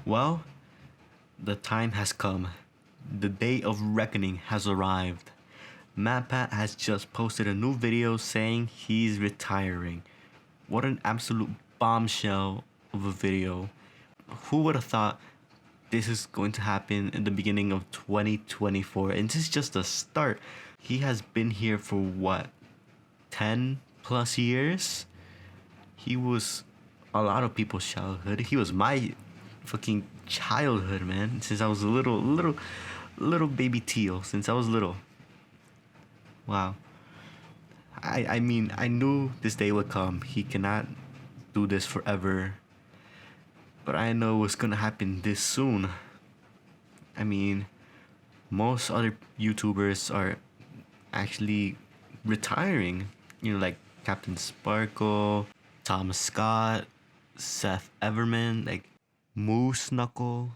Well, the time has come. The day of reckoning has arrived. MatPat has just posted a new video saying he's retiring. What an absolute bombshell of a video. Who would have thought this is going to happen in the beginning of 2024? And this is just the start. He has been here for what, 10 plus years? He was a lot of people's childhood. He was my fucking childhood, man. Since I was a little baby teal. Since I was little. Wow. I mean, I knew this day would come. He cannot do this forever. But I know it's gonna happen this soon. I mean, most other YouTubers are actually retiring. You know, like Captain Sparkle, Thomas Scott, Seth Everman, like Moose Knuckle.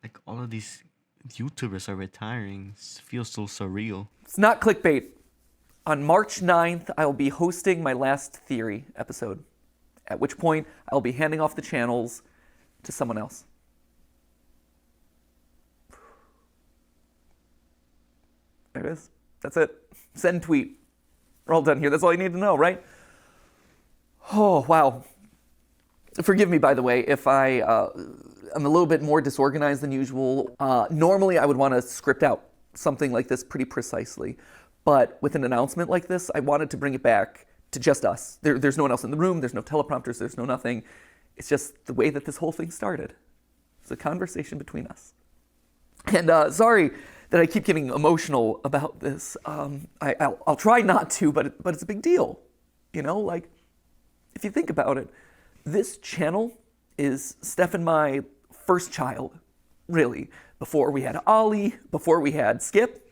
Like all of these YouTubers are retiring. It feels so surreal. It's not clickbait. On March 9th, I will be hosting my last Theory episode, at which point I'll be handing off the channels to someone else. There it is. That's it. Send tweet. We're all done here. That's all you need to know, right? Oh, wow. Forgive me, by the way, if I'm a little bit more disorganized than usual. Normally, I would want to script out something like this pretty precisely. But with an announcement like this, I wanted to bring it back to just us. There's no one else in the room. There's no teleprompters. There's no nothing. It's just the way that this whole thing started. It's a conversation between us. And sorry that I keep getting emotional about this. I'll try not to, but it's a big deal. You know, like, if you think about it, this channel is Steph and my first child, really. Before we had Ollie, before we had Skip,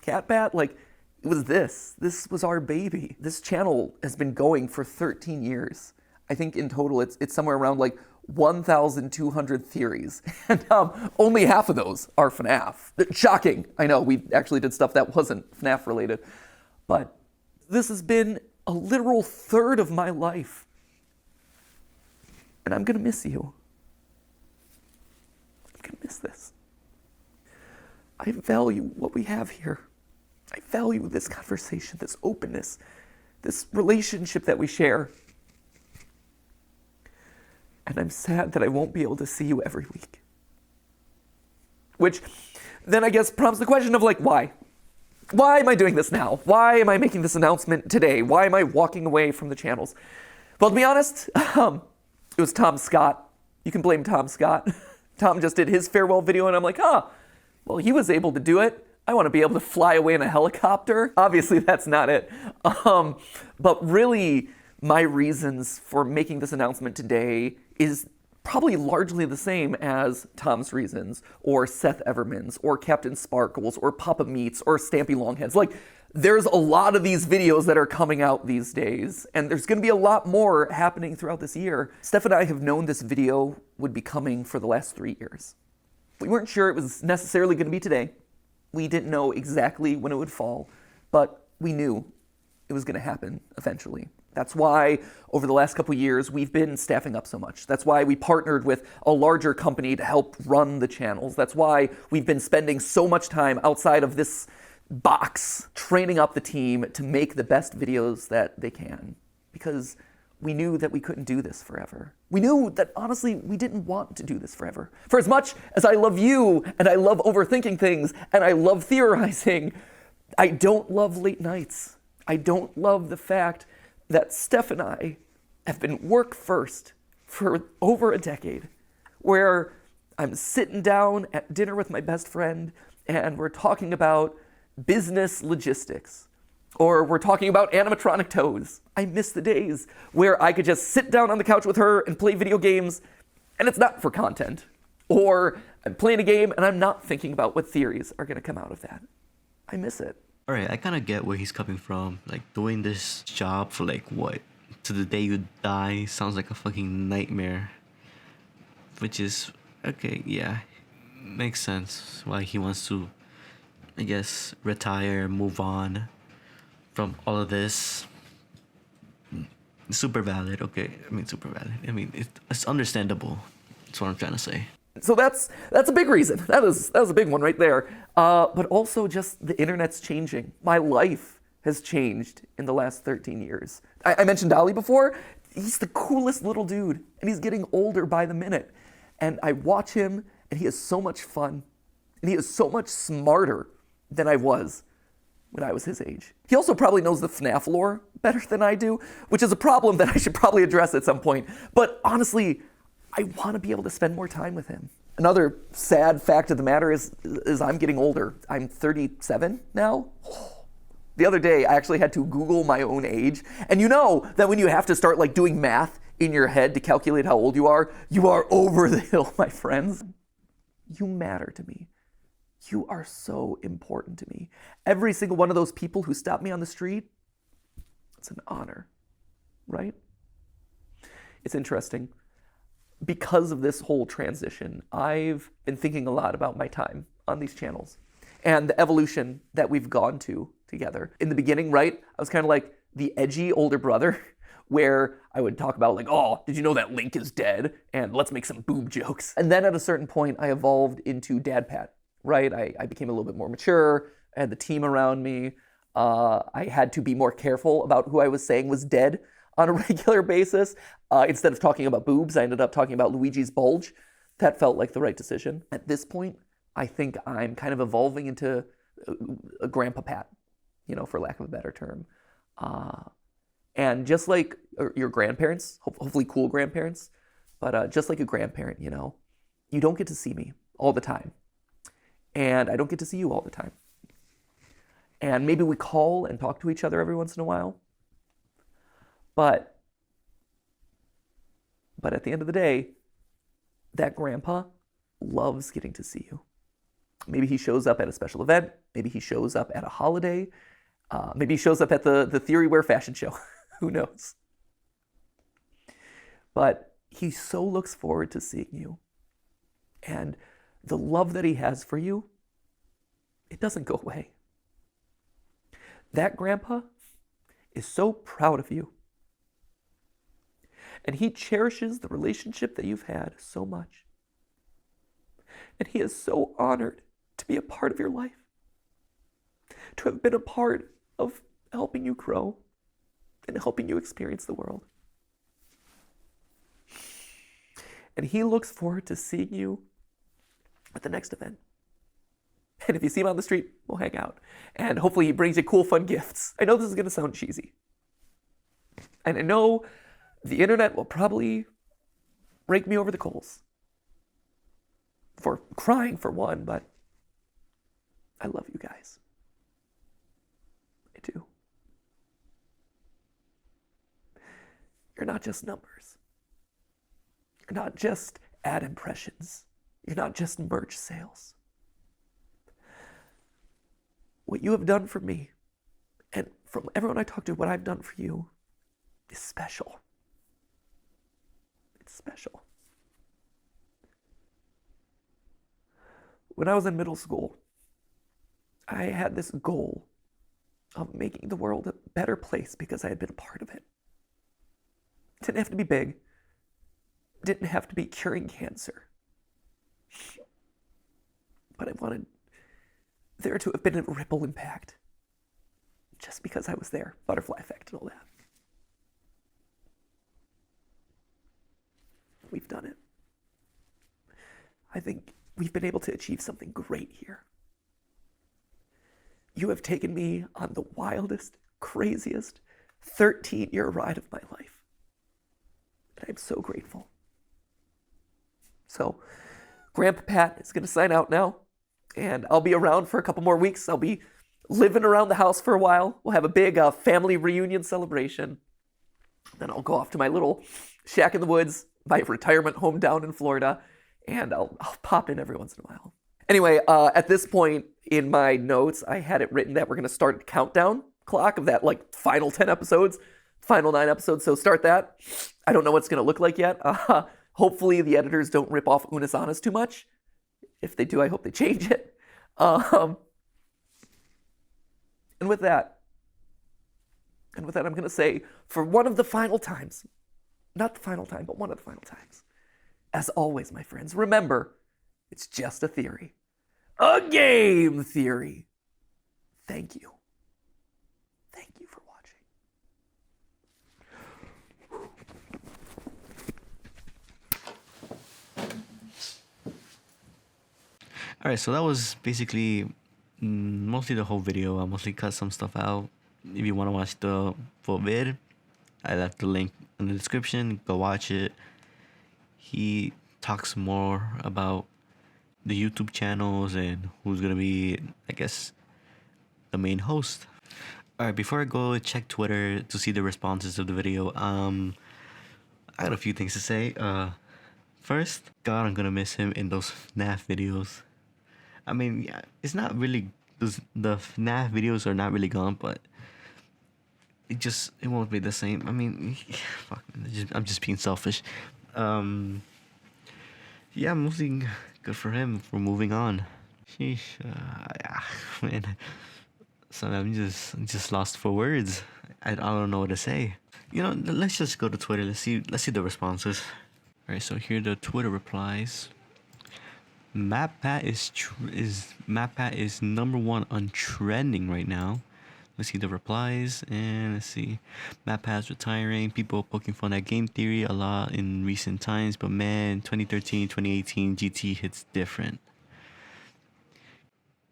MatPat, like, it was this. This was our baby. This channel has been going for 13 years. I think in total it's somewhere around like 1,200 theories. And only half of those are FNAF. Shocking. I know, we actually did stuff that wasn't FNAF related. But this has been a literal third of my life. And I'm gonna miss you. I'm gonna miss this. I value what we have here. I value this conversation, this openness, this relationship that we share. And I'm sad that I won't be able to see you every week. Which then I guess prompts the question of like, why? Why am I doing this now? Why am I making this announcement today? Why am I walking away from the channels? Well, to be honest, it was Tom Scott. You can blame Tom Scott. Tom just did his farewell video and I'm like, well, he was able to do it. I want to be able to fly away in a helicopter. Obviously, that's not it. But really, my reasons for making this announcement today is probably largely the same as Tom's reasons, or Seth Everman's, or Captain Sparkle's, or Papa Meat's, or Stampy Longhead's. Like, there's a lot of these videos that are coming out these days, and there's going to be a lot more happening throughout this year. Steph and I have known this video would be coming for the last 3 years. We weren't sure it was necessarily going to be today. We didn't know exactly when it would fall, but we knew it was going to happen eventually. That's why over the last couple years, we've been staffing up so much. That's why we partnered with a larger company to help run the channels. That's why we've been spending so much time outside of this box, training up the team to make the best videos that they can. Because we knew that we couldn't do this forever. We knew that, honestly, we didn't want to do this forever. For as much as I love you, and I love overthinking things, and I love theorizing, I don't love late nights. I don't love the fact that Steph and I have been work first for over a decade, where I'm sitting down at dinner with my best friend, and we're talking about business logistics. Or we're talking about animatronic toes. I miss the days where I could just sit down on the couch with her and play video games, and it's not for content. Or I'm playing a game and I'm not thinking about what theories are gonna come out of that. I miss it. Alright, I kind of get where he's coming from. Like, doing this job for like what? To the day you die sounds like a fucking nightmare. Which is, okay, yeah. Makes sense why he wants to, I guess, retire, move on from all of this. Super valid, okay. Super valid. It's understandable. That's what I'm trying to say. So that's a big reason. That was a big one right there. But also just the internet's changing. My life has changed in the last 13 years. I mentioned Dolly before. He's the coolest little dude, and he's getting older by the minute. And I watch him, and he is so much fun, and he is so much smarter than I was when I was his age. He also probably knows the FNAF lore better than I do, which is a problem that I should probably address at some point. But honestly, I want to be able to spend more time with him. Another sad fact of the matter is I'm getting older. I'm 37 now. The other day, I actually had to Google my own age. And you know that when you have to start like doing math in your head to calculate how old you are over the hill, my friends. You matter to me. You are so important to me. Every single one of those people who stop me on the street, it's an honor, right? It's interesting. Because of this whole transition, I've been thinking a lot about my time on these channels and the evolution that we've gone to together. In the beginning, right, I was kind of like the edgy older brother where I would talk about like, oh, did you know that Link is dead? And let's make some boob jokes. And then at a certain point, I evolved into Dad Pat, right? I became a little bit more mature. I had the team around me. I had to be more careful about who I was saying was dead on a regular basis. Instead of talking about boobs, I ended up talking about Luigi's bulge. That felt like the right decision. At this point, I think I'm kind of evolving into a Grandpa Pat, you know, for lack of a better term. And just like your grandparents, hopefully cool grandparents, but just like a grandparent, you know, you don't get to see me all the time. And I don't get to see you all the time. And maybe we call and talk to each other every once in a while. But at the end of the day, that grandpa loves getting to see you. Maybe he shows up at a special event. Maybe he shows up at a holiday. Maybe he shows up at the Theory Wear fashion show. Who knows? But he so looks forward to seeing you. And the love that he has for you, it doesn't go away. That grandpa is so proud of you. And he cherishes the relationship that you've had so much. And he is so honored to be a part of your life, to have been a part of helping you grow and helping you experience the world. And he looks forward to seeing you at the next event. And if you see him on the street, we'll hang out. And hopefully he brings you cool, fun gifts. I know this is going to sound cheesy. And I know the internet will probably rake me over the coals for crying for one, but I love you guys. I do. You're not just numbers. You're not just ad impressions. You're not just merch sales. What you have done for me, and from everyone I talk to, what I've done for you is special. It's special. When I was in middle school, I had this goal of making the world a better place because I had been a part of it. It didn't have to be big. It didn't have to be curing cancer. But I wanted there to have been a ripple impact just because I was there. Butterfly effect and all that. We've done it. I think we've been able to achieve something great here. You have taken me on the wildest, craziest 13-year ride of my life. And I'm so grateful. So, Grandpa Pat is going to sign out now. And I'll be around for a couple more weeks. I'll be living around the house for a while. We'll have a big family reunion celebration. Then I'll go off to my little shack in the woods, my retirement home down in Florida, and I'll pop in every once in a while. Anyway, at this point in my notes, I had it written that we're going to start a countdown clock of that like final 10 episodes, final 9 episodes. So start that. I don't know what it's going to look like yet. Hopefully the editors don't rip off Unis Honest too much. If they do, I hope they change it. And with that, I'm going to say, for one of the final times, not the final time, but one of the final times, as always, my friends, remember, It's just a theory. A game theory. Thank you. Thank you for watching. Alright, so that was basically mostly the whole video. I mostly cut some stuff out. If you want to watch the full vid, I left the link in the description. Go watch it. He talks more about the YouTube channels and who's gonna be, I guess, the main host. Alright, before I go check Twitter to see the responses of the video, I got a few things to say. First, God, I'm gonna miss him in those FNAF videos. I mean, yeah, it's not really the FNAF videos are not really gone, but it won't be the same. I mean, fuck, I'm just being selfish. Yeah, mostly good for him for moving on. Sheesh, yeah, man. So I'm just lost for words. I don't know what to say. You know, let's just go to Twitter. Let's see the responses. All right, so here are the Twitter replies. MatPat is number 1 on trending right now. Let's see the replies, and let's see. MatPat's retiring. People poking fun at game theory a lot in recent times, but man, 2013, 2018 GT hits different.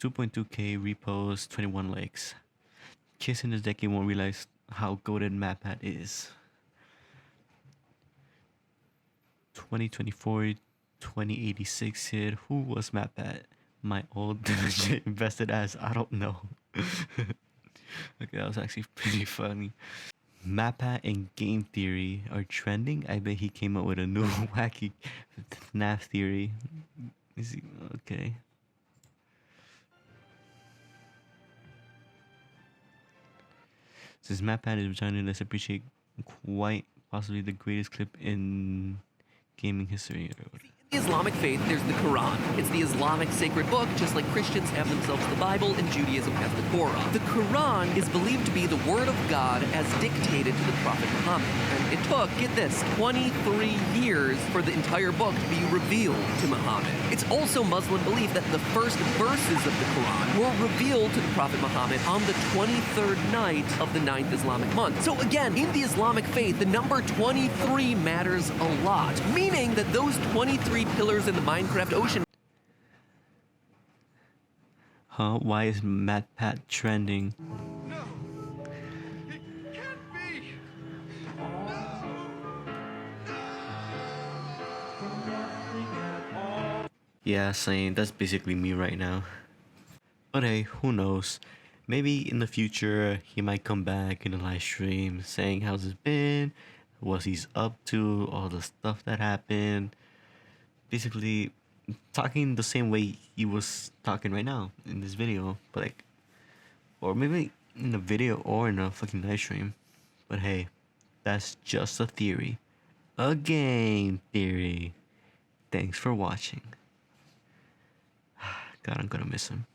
2.2k reposts, 21 likes. Kids in this decade won't realize how goated MatPat is. 2024, 2086 hit. Who was MatPat? My old invested ass. I don't know. Okay, that was actually pretty funny. MatPat and game theory are trending. I bet he came up with a new wacky FNAF theory. Is he okay? Since MatPat is returning, let's appreciate quite possibly the greatest clip in gaming history. In the Islamic faith, there's the Quran. It's the Islamic sacred book, just like Christians have themselves the Bible and Judaism has the Torah. The Quran is believed to be the word of God as dictated to the Prophet Muhammad. And it took, get this, 23 years for the entire book to be revealed to Muhammad. It's also Muslim belief that the first verses of the Quran were revealed to the Prophet Muhammad on the 23rd night of the 9th Islamic month. So again, in the Islamic faith, the number 23 matters a lot, meaning that those 23 pillars in the Minecraft ocean. Huh? Why is MatPat trending? No! It can't be! Yeah, same. That's basically me right now. But hey, who knows? Maybe in the future he might come back in a live stream saying how's it been, what he's up to, all the stuff that happened. Basically, talking the same way he was talking right now in this video, but like, or maybe in a video or in a fucking live stream. But hey, that's just a theory, a game theory. Thanks for watching. God, I'm gonna miss him.